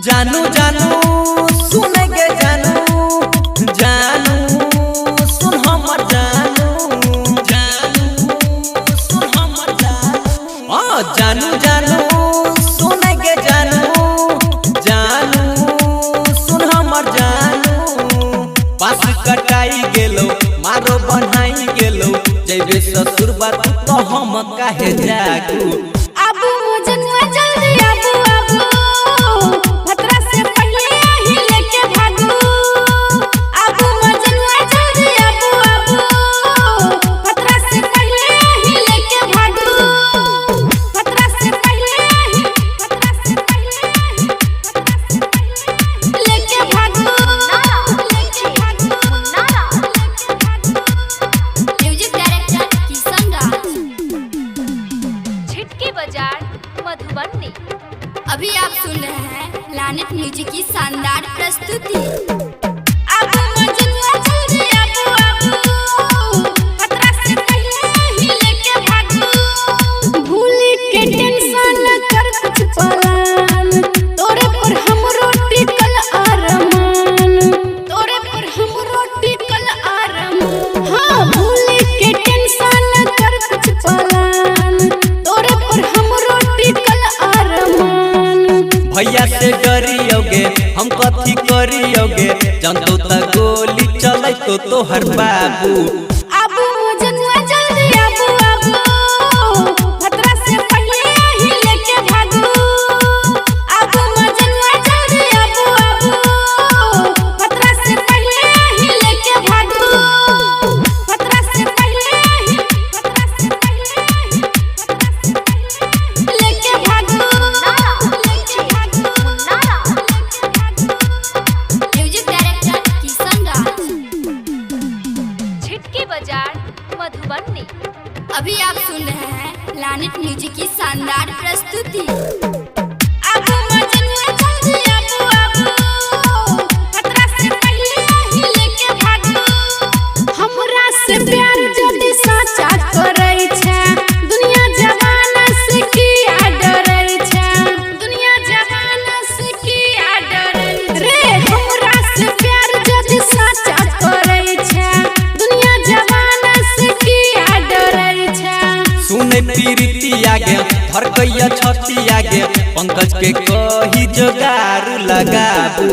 जानू जानू सुन गे जानू जानू सुन हमर जानू जानू सुन हमर जानू जानू जानू सुन गे जानू जानू सुन हमर जानू पास कटाई गेलो मारो बनाई गेलो जैबे ससुर बात तो हम काहे जागू आबू मजनुआ जल्दी आबू आबू खतरा से पहले ही लेके भागू आबू मजनुआ जल्दी आबू आबू खतरा से पहले ही लेके भागू खतरा से पहले ही लेके भागू म्यूजिक डायरेक्टर किशन राज छिटकी बाजार मधुबनी। अभी आप सुन रहे हैं लानेट म्यूजिक की शानदार प्रस्तुति। आबू मजनुआ जल्दी आबू आबू खतरा से पहले ही लेके भागू भूल के टेंशन कर कुछ पलान तोरे पर हमरो टिकल अरमान तोरे पर हमरो टिकल अरमान हां भूल के टेंशन कर कुछ पलान तोरे पर हमरो टिकल अरमान भैया से डरियोगे हम कथी करियोगे जनतो त गोली चलै तो तोहर बाबू आबू मजनुआ जल्दी आबू आबू खतरा से पहले ही लेके भागू आबू मजनुआ जल्दी आबू आबू खतरा से पहले ही लेके भागू खतरा से पहले ही लेके भागू म्यूजिक डायरेक्टर किशन राज छिटकी बाजार मधुबनी। अभी आप सुन रहे हैं लानेट म्यूजिक की शानदार प्रस्तुति। आबू मजनुआ जल्दी आबू आबू खतरा से पहले ही लेके भागू हमरा से प्यार जल्दी साचा करै छै दुनिया जवाना से किया डरै छै दुनिया जवाना से किया डरै रे हमरा से प्यार जल्दी साचा करै छै दुनिया जवाना से किया डरै छै सुने पीरिति आगे धरकैया छती आगे पंकज के कही जोगार लगाबू